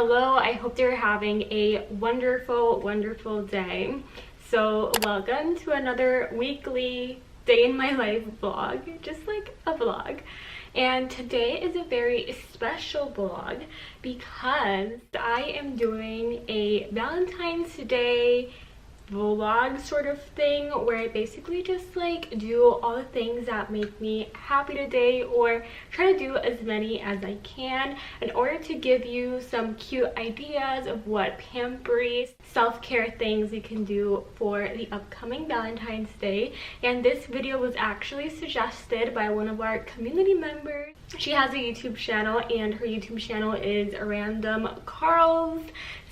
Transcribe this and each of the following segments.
Hello, I hope you're having a wonderful day. So welcome to another weekly day in my life vlog, just like a vlog. And today is a very special vlog because I am doing a Valentine's Day vlog sort of thing where I basically just like do all the things that make me happy today, or try to do as many as I can in order to give you some cute ideas of what pampering self-care things you can do for the upcoming Valentine's Day. And this video was actually suggested by one of our community members. She has a YouTube channel and her YouTube channel is Random Carls.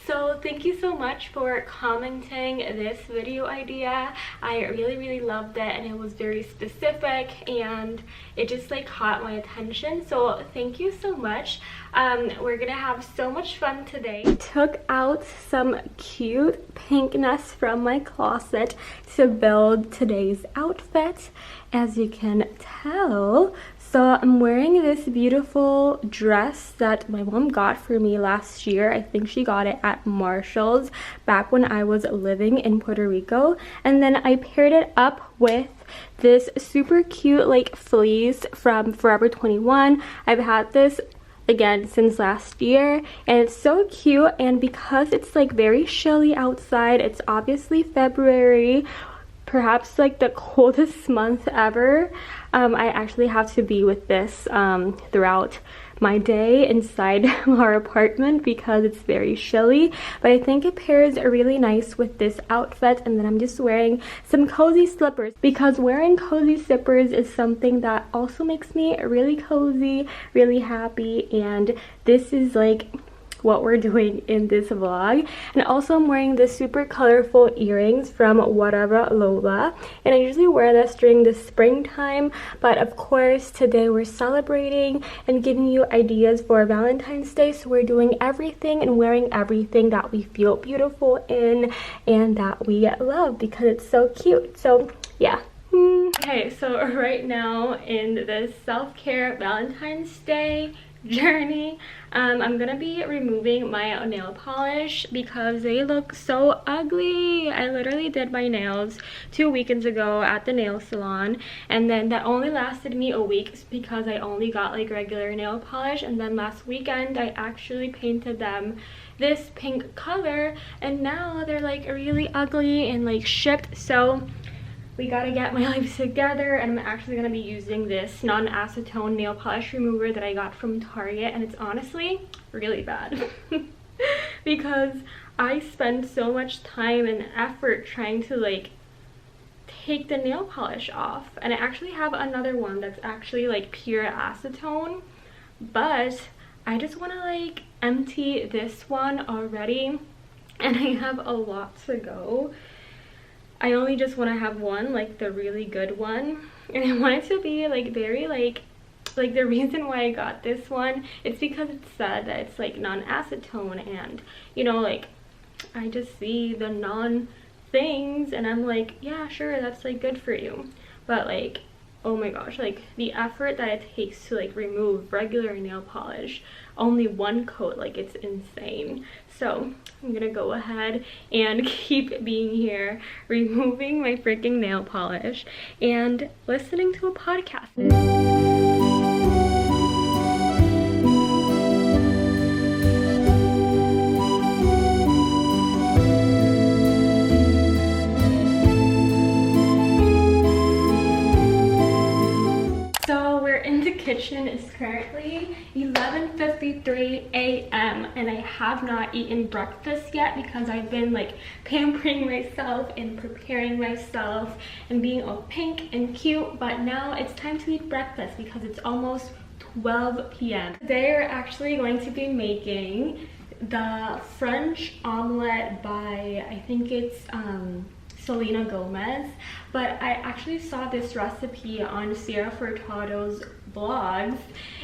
So thank you so much for commenting this video idea. I really loved it, and it was very specific and it just like caught my attention. So thank you so much. We're gonna have so much fun today. I took out some cute pinkness from my closet to build today's outfit, as you can tell. So I'm wearing this beautiful dress that my mom got for me last year. I think she got it at Marshall's back when I was living in Puerto Rico. And then I paired it up with this super cute like fleece from Forever 21. I've had this again since last year and it's so cute, and because it's like very chilly outside, it's obviously February, perhaps like the coldest month ever. I actually have to be with this throughout my day inside our apartment because it's very chilly, but I think it pairs really nice with this outfit. And then I'm just wearing some cozy slippers because wearing cozy slippers is something that also makes me really cozy, really happy, and this is like what we're doing in this vlog. And also I'm wearing the super colorful earrings from Whatever Lola, and I usually wear this during the springtime, but of course today we're celebrating and giving you ideas for Valentine's Day, so we're doing everything and wearing everything that we feel beautiful in and that we love because it's so cute. So yeah. Okay, so right now in this self-care Valentine's Day journey, I'm gonna be removing my nail polish because they look so ugly. I literally did my nails 2 weekends ago at the nail salon, and then that only lasted me a week because I only got like regular nail polish, and then last weekend I actually painted them this pink color, and now they're like really ugly and like shipped. So we gotta get my life together, and I'm actually gonna be using this non-acetone nail polish remover that I got from Target, and it's honestly really bad because I spend so much time and effort trying to like take the nail polish off. And I actually have another one that's actually like pure acetone, but I just want to like empty this one already, and I have a lot to go. I only just want to have one, like the really good one, and I want it to be like very like the reason why I got this one, it's because it said that it's like non-acetone, and you know, like I just see the non things and I'm like, yeah, sure, that's like good for you, but like, oh my gosh, like the effort that it takes to like remove regular nail polish, only one coat, like it's insane. So I'm gonna go ahead and keep being here removing my freaking nail polish and listening to a podcast. Kitchen is currently 11:53 a.m. and I have not eaten breakfast yet because I've been like pampering myself and preparing myself and being all pink and cute, but now it's time to eat breakfast because it's almost 12 p.m. Today we're actually going to be making the French omelette by, I think it's Selena Gomez, but I actually saw this recipe on Sierra Furtado's vlogs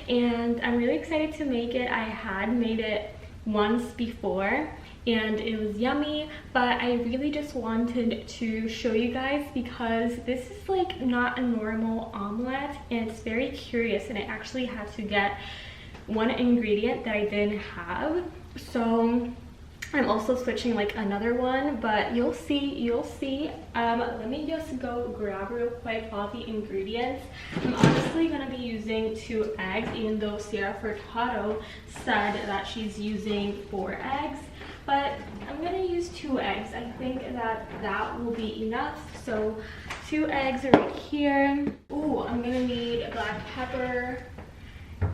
and I'm really excited to make it. I had made it once before and it was yummy, but I really just wanted to show you guys because this is like not a normal omelette and it's very curious, and I actually had to get one ingredient that I didn't have, So I'm also switching like another one, but you'll see. Let me just go grab real quick all the ingredients. I'm honestly gonna be using 2 eggs, even though Sierra Furtado said that she's using 4 eggs, but I'm gonna use 2 eggs. I think that will be enough. So 2 eggs right here. Ooh, I'm gonna need black pepper,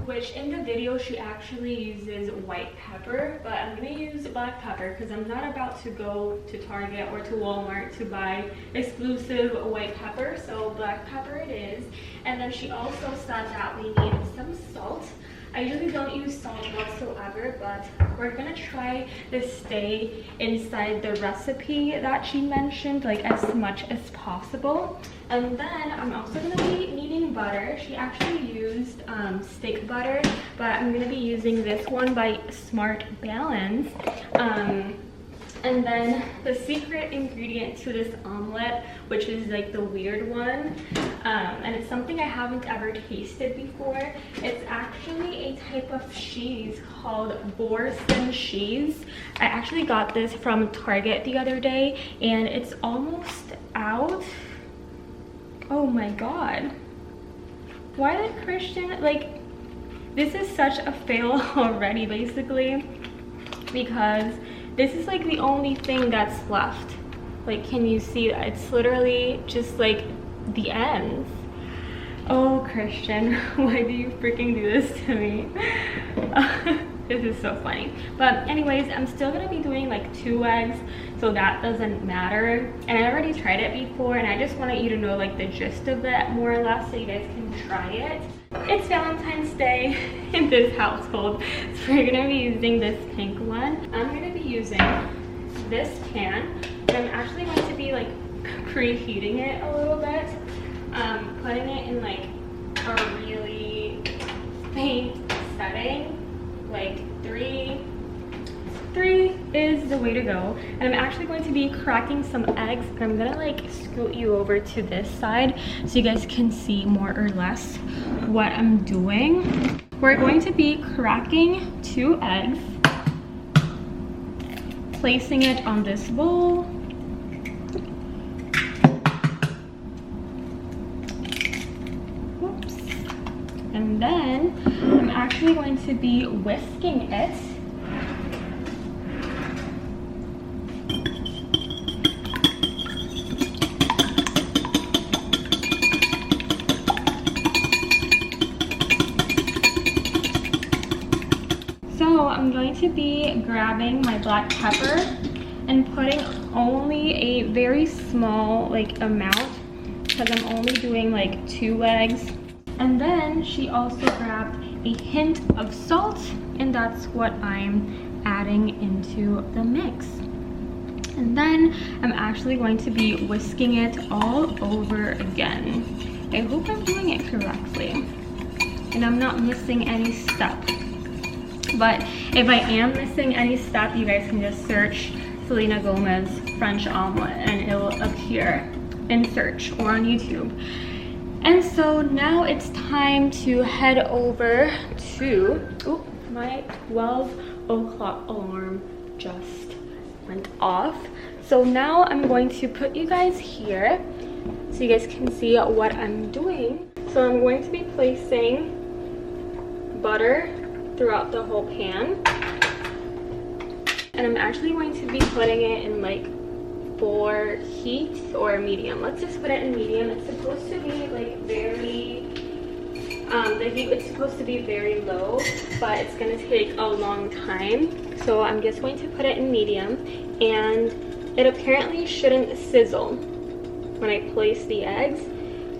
which in the video she actually uses white pepper, but I'm gonna use black pepper because I'm not about to go to Target or to Walmart to buy exclusive white pepper, so black pepper it is. And then she also said that we need some salt. I usually don't use salt whatsoever, but we're gonna try to stay inside the recipe that she mentioned, like as much as possible. And then I'm also gonna be needing butter. She actually used steak butter, but I'm gonna be using this one by Smart Balance. And then the secret ingredient to this omelette, which is like the weird one, and it's something I haven't ever tasted before. It's actually a type of cheese called Boursin cheese. I actually got this from Target the other day, and it's almost out. Oh my god. Why did Christian, like, this is such a fail already, basically, because this is like the only thing that's left. Like, can you see that? It's literally just like the ends. Oh, Christian, why do you freaking do this to me? This is so funny. But anyways, I'm still gonna be doing like 2 eggs, so that doesn't matter. And I already tried it before, and I just wanted you to know like the gist of it more or less, so you guys can try it. It's Valentine's Day in this household, so we're gonna be using this pink one. I'm gonna be using this pan, and I'm actually going to be like preheating it a little bit, putting it in like a really faint setting, like 3 is the way to go. And I'm actually going to be cracking some eggs, and I'm gonna like scoot you over to this side so you guys can see more or less what I'm doing. We're going to be cracking 2 eggs, placing it on this bowl. Whoops. And then I'm actually going to be whisking it. So I'm going to be grabbing my black pepper and putting only a very small like amount, because I'm only doing like 2 eggs. And then she also grabbed a hint of salt, and that's what I'm adding into the mix. And then I'm actually going to be whisking it all over again. I hope I'm doing it correctly and I'm not missing any step. But if I am missing any step, you guys can just search Selena Gomez French omelette and it will appear in search or on YouTube. And so now it's time to head over to, my 12 o'clock alarm just went off. So now I'm going to put you guys here so you guys can see what I'm doing. So I'm going to be placing butter throughout the whole pan, and I'm actually going to be putting it in like 4 heat or medium. Let's just put it in medium. It's supposed to be like very the heat is supposed to be very low, but it's going to take a long time, so I'm just going to put it in medium. And it apparently shouldn't sizzle when I place the eggs,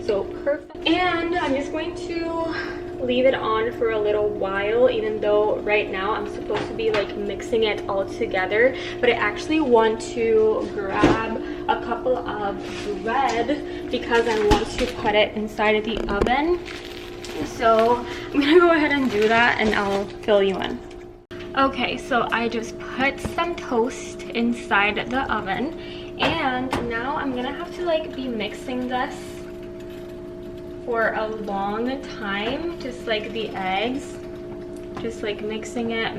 so perfect. And I'm just going to leave it on for a little while, even though right now I'm supposed to be like mixing it all together. But I actually want to grab a couple of bread because I want to put it inside of the oven. So I'm gonna go ahead and do that and I'll fill you in. Okay, so I just put some toast inside the oven, and now I'm gonna have to like be mixing this for a long time, just like the eggs, just like mixing it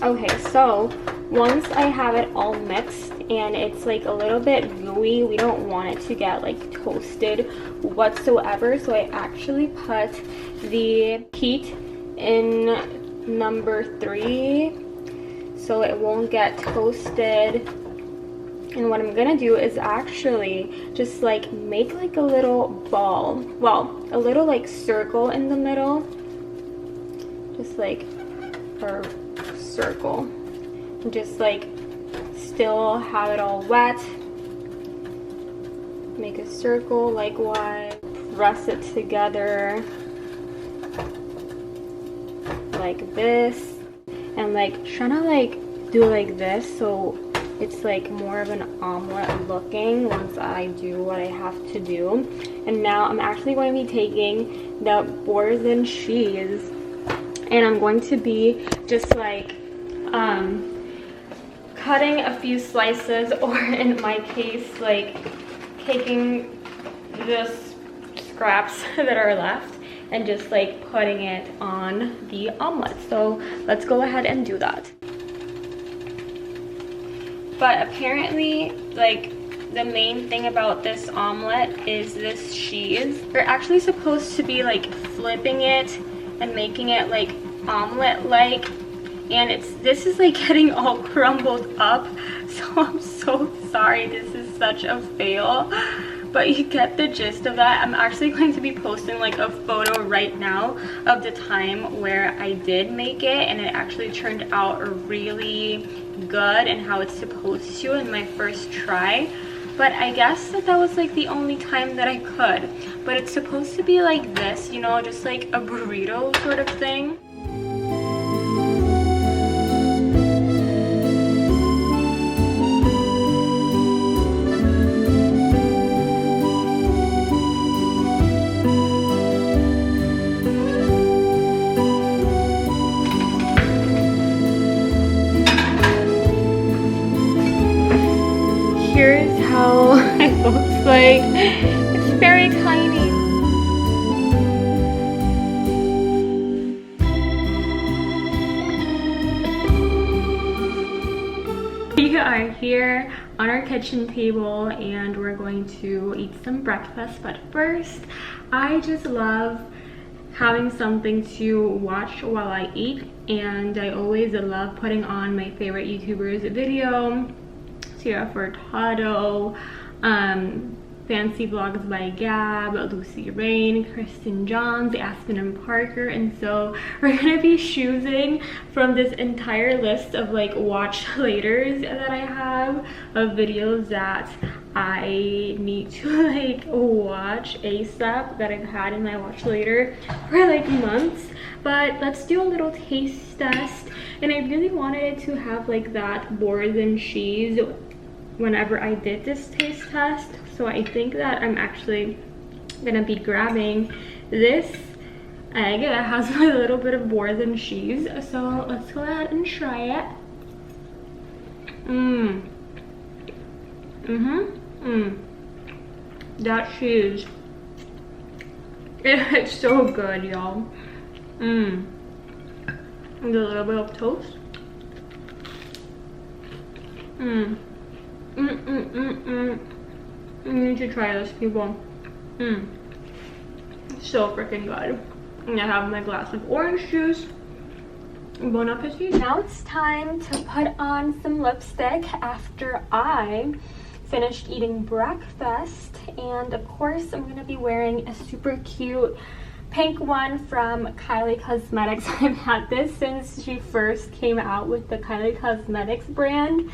Okay, so once I have it all mixed and it's like a little bit gooey, we don't want it to get like toasted whatsoever. So I actually put the heat in number 3 so it won't get toasted. And what I'm gonna do is actually just like make like a little ball, well, a little like circle in the middle, just like a circle, and just like still have it all wet. Make a circle likewise, press it together like this, and like trying to like do like this so it's like more of an omelet looking once I do what I have to do. And now I'm actually going to be taking the boars and cheese, and I'm going to be just like cutting a few slices, or in my case like taking the scraps that are left and just like putting it on the omelet. So let's go ahead and do that. But apparently, like, the main thing about this omelet is this cheese. You're actually supposed to be like flipping it and making it like omelet-like, and this is like getting all crumbled up. So I'm so sorry, this is such a fail, but you get the gist of that. I'm actually going to be posting like a photo right now of the time where I did make it, and it actually turned out really good and how it's supposed to in my first try. But I guess that was like the only time that I could. But it's supposed to be like this, you know, just like a burrito sort of thing. Here's how it looks like. It's very tiny. We are here on our kitchen table and we're going to eat some breakfast, but first I just love having something to watch while I eat, and I always love putting on my favorite YouTubers video. Sierra Furtado, Fancy Vlogs by Gab, Lucy Rain, Kristen Johns, Aspen and Parker. And so we're gonna be choosing from this entire list of like watch laters that I have of videos that I need to like watch ASAP, that I've had in my watch later for like months. But let's do a little taste test, and I really wanted it to have like that boars and cheese whenever I did this taste test. So I think that I'm actually gonna be grabbing this egg that has a little bit of boars and cheese. So let's go ahead and try it. That cheese, it's so good, y'all. And a little bit of toast. You need to try this, people. So freaking good. And I have my glass of orange juice. Bon appetit. Now it's time to put on some lipstick after I finished eating breakfast. And of course, I'm gonna be wearing a super cute pink one from Kylie Cosmetics. I've had this since she first came out with the Kylie Cosmetics brand.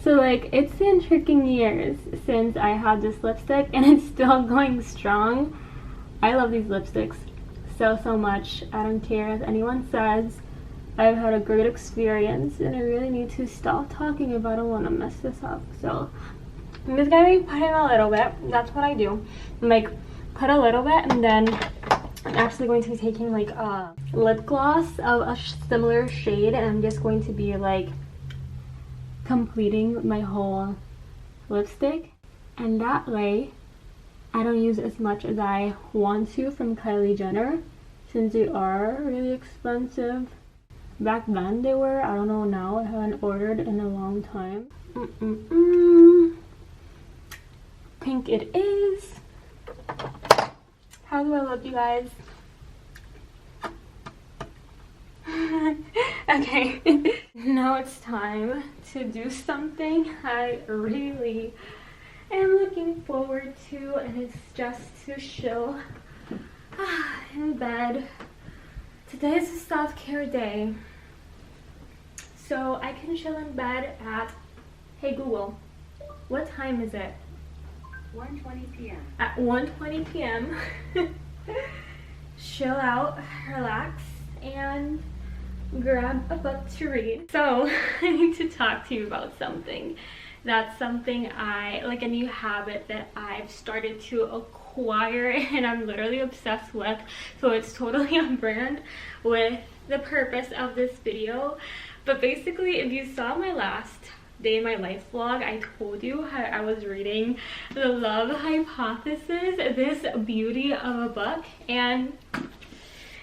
So like, it's been freaking years since I had this lipstick and it's still going strong. I love these lipsticks so much. I don't care if anyone says. I've had a great experience and I really need to stop talking if I don't want to mess this up. So I'm just gonna be putting a little bit. That's what I do. Like, put a little bit, and then I'm actually going to be taking like a lip gloss of a similar shade, and I'm just going to be like completing my whole lipstick. And that way I don't use as much as I want to from Kylie Jenner, since they are really expensive. Back then they were. I don't know now. I haven't ordered in a long time. Pink it is. How do I look, you guys? Okay. Now it's time to do something I really am looking forward to, and it's just to chill in bed. Today is a self-care day, so I can chill in bed at, hey Google, what time is it? 1:20 p.m. At 1:20 p.m. Chill out, relax, and grab a book to read. So I need to talk to you about something. That's something like a new habit that I've started to acquire and I'm literally obsessed with. So it's totally on brand with the purpose of this video. But basically, if you saw my last day in my life vlog, I told you how I was reading The Love Hypothesis, this beauty of a book, and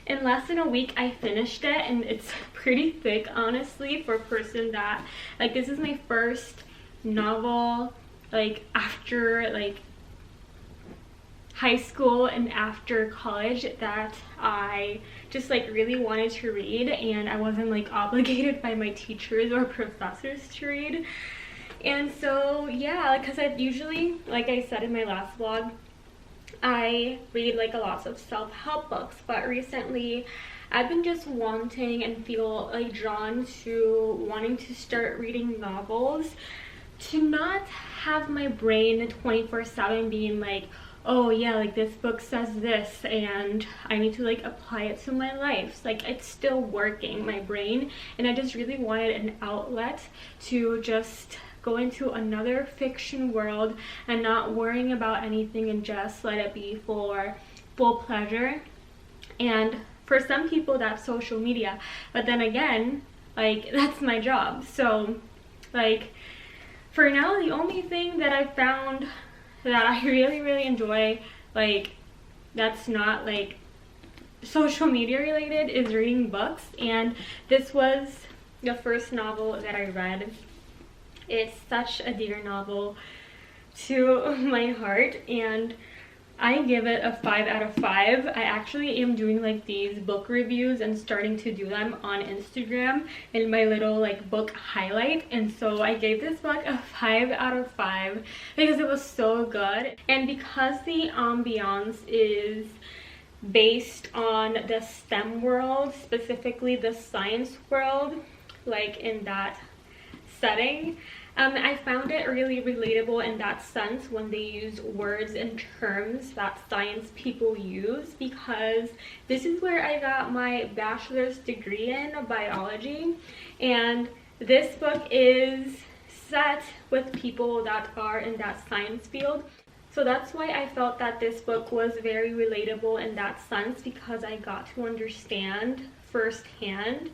in less than a week I finished it, and it's pretty thick, honestly, for a person that, like, this is my first novel, like, after, like, high school and after college that I just, like, really wanted to read, and I wasn't, like, obligated by my teachers or professors to read. And so, yeah, because I usually, like I said in my last vlog, I read, like, a lot of self-help books, but recently I've been just wanting and feel, like, drawn to wanting to start reading novels, to not have my brain 24/7 being like, oh yeah, like, this book says this and I need to, like, apply it to my life. Like, it's still working, my brain, and I just really wanted an outlet to just go into another fiction world and not worrying about anything and just let it be for full pleasure. And for some people that's social media, but then again, like, that's my job. So, like, for now, the only thing that I found that I really enjoy, like, that's not, like, social media related, is reading books. And this was the first novel that I read. It's such a dear novel to my heart, and I give it a 5 out of 5. I actually am doing, like, these book reviews and starting to do them on Instagram in my little, like, book highlight. And so I gave this book a 5 out of 5 because it was so good. And because the ambiance is based on the STEM world, specifically the science world, like, in that setting, I found it really relatable in that sense when they use words and terms that science people use, because this is where I got my bachelor's degree in biology, and this book is set with people that are in that science field. So that's why I felt that this book was very relatable in that sense, because I got to understand firsthand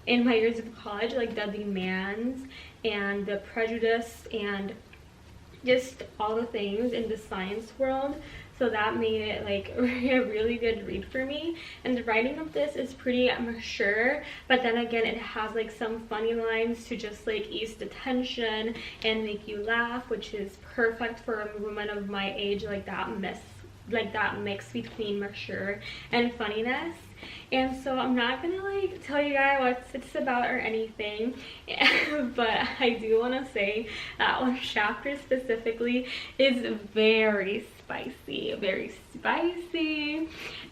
in my years of college, like, the demands and the prejudice and just all the things in the science world. So that made it, like, a really good read for me. And the writing of this is pretty mature, but then again, it has, like, some funny lines to just, like, ease the tension and make you laugh, which is perfect for a woman of my age, like that mix between mature and funniness. And so I'm not gonna, like, tell you guys what it's about or anything, but I do want to say that one chapter specifically is very spicy,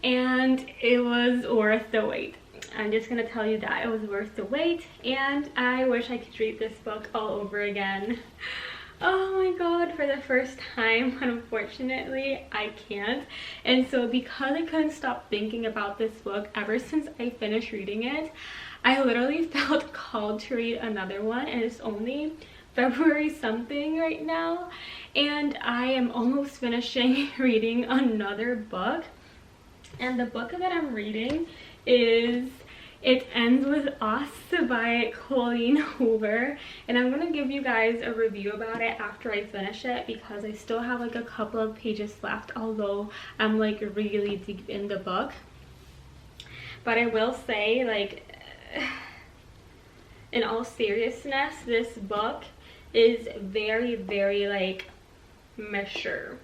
and it was worth the wait. I'm just gonna tell you that it was worth the wait, and I wish I could read this book all over again. Oh my god, for the first time. Unfortunately, I can't. And so because I couldn't stop thinking about this book ever since I finished reading it, I literally felt called to read another one, and it's only February something right now, and I am almost finishing reading another book. And the book that I'm reading is It Ends With Us by Colleen Hoover, and I'm gonna give you guys a review about it after I finish it, because I still have, like, a couple of pages left, although I'm, like, really deep in the book. But I will say, like, in all seriousness, this book is very, very like mature,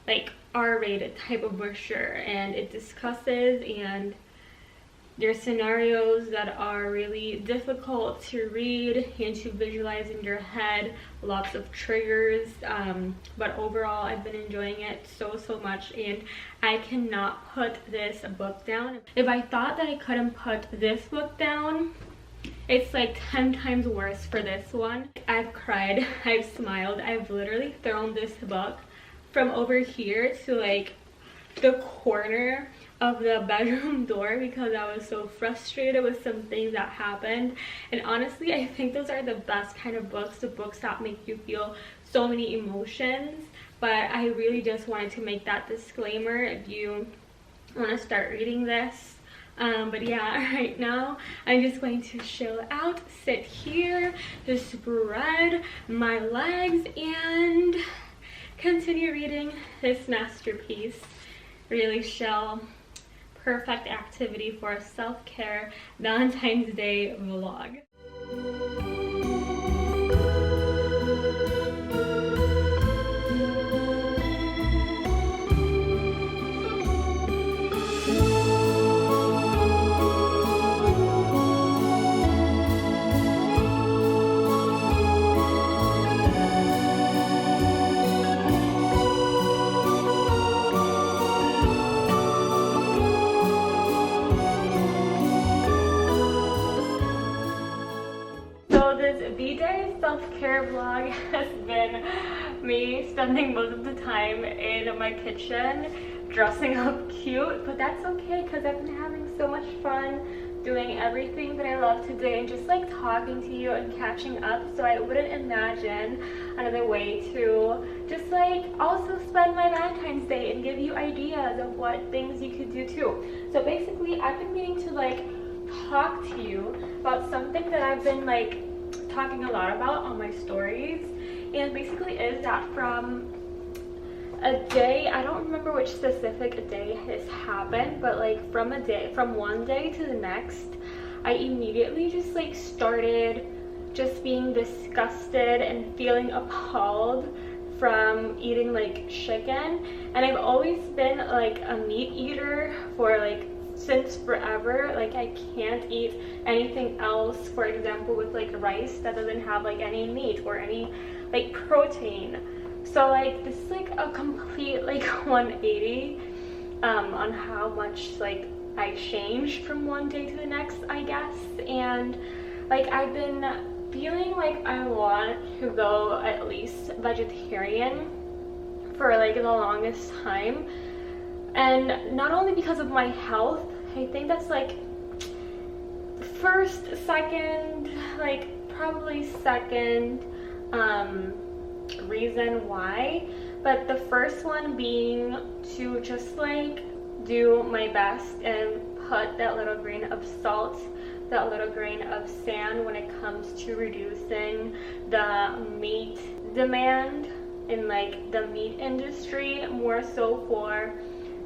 like R-rated type of mature, and it discusses, and there's scenarios that are really difficult to read and to visualize in your head, lots of triggers, but overall I've been enjoying it so much, and I cannot put this book down. If I thought that I couldn't put this book down, it's like 10 times worse for this one. I've cried, I've smiled, I've literally thrown this book from over here to like the corner of the bedroom door because I was so frustrated with some things that happened. And honestly, I think those are the best kind of books, the books that make you feel so many emotions. But I really just wanted to make that disclaimer if you want to start reading this. But yeah, right now I'm just going to chill out, sit here, just spread my legs, and continue reading this masterpiece. Really chill, perfect activity for a self-care Valentine's Day vlog. V-Day self-care vlog has been me spending most of the time in my kitchen dressing up cute, but that's okay because I've been having so much fun doing everything that I love to do and just like talking to you and catching up. So I wouldn't imagine another way to just like also spend my Valentine's Day and give you ideas of what things you could do too. So basically I've been meaning to like talk to you about something that I've been like talking a lot about on my stories, and basically is that from a day, I don't remember which specific day has happened, but like from one day to the next, I immediately just like started just being disgusted and feeling appalled from eating like chicken. And I've always been like a meat eater for like since forever. Like I can't eat anything else, for example with like rice that doesn't have like any meat or any like protein. So like this is like a complete like 180 on how much like I changed from one day to the next, I guess. And like I've been feeling like I want to go at least vegetarian for like the longest time. And not only because of my health, I think that's like first, second, like probably second reason why, but the first one being to just like do my best and put that little grain of salt, that little grain of sand when it comes to reducing the meat demand in like the meat industry, more so for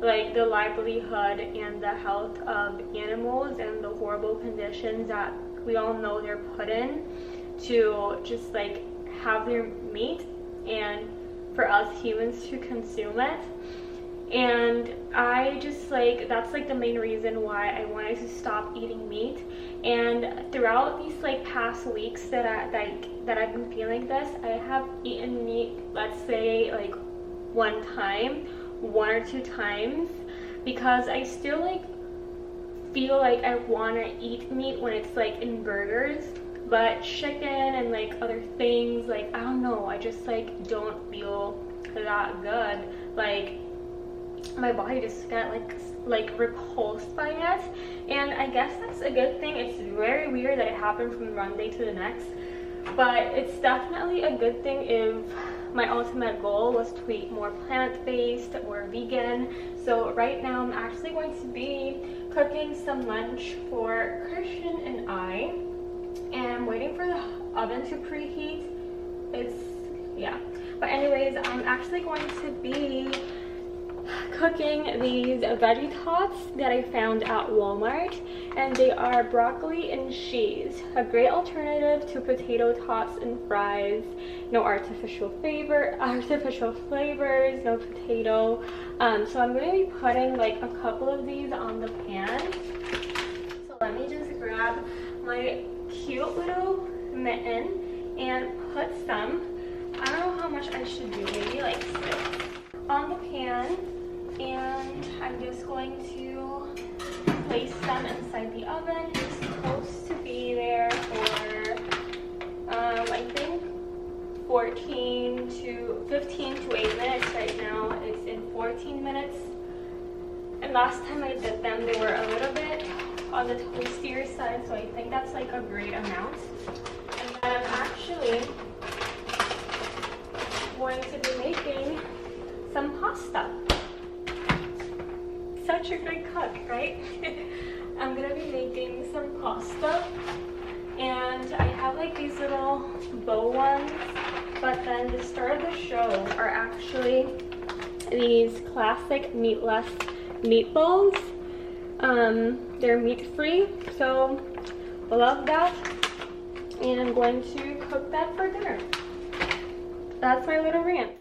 like the livelihood and the health of animals and the horrible conditions that we all know they're put in to just like have their meat and for us humans to consume it. And I just like, that's like the main reason why I wanted to stop eating meat. And throughout these like past weeks that I've been feeling this, I have eaten meat, let's say like one or two times, because I still like feel like I want to eat meat when it's like in burgers, but chicken and like other things, like I don't know, I just like don't feel that good. Like my body just got like repulsed by it, and I guess that's a good thing. It's very weird that it happened from one day to the next, but it's definitely a good thing if my ultimate goal was to eat more plant-based or vegan. So right now I'm actually going to be cooking some lunch for Christian and I, and I'm waiting for the oven to preheat. But anyways, I'm actually going to be cooking these veggie tots that I found at Walmart, and they are broccoli and cheese, a great alternative to potato tots and fries. No artificial flavors, no potato. So I'm going to be putting like a couple of these on the pan. So let me just grab my cute little mitten and put some, I don't know how much I should do, maybe like 6 on the pan, and I'm just going to place them inside the oven. It's supposed to be there for I think 15 to 8 minutes. Right now it's in 14 minutes, and last time I did them they were a little bit on the toastier side, so I think that's like a great amount. And then I'm actually going to be making some pasta. Such a great cook, right? I'm gonna be making some pasta, and I have like these little bow ones, but then the star of the show are actually these classic meatless meatballs. They're meat-free, so I love that, and I'm going to cook that for dinner. That's my little rant.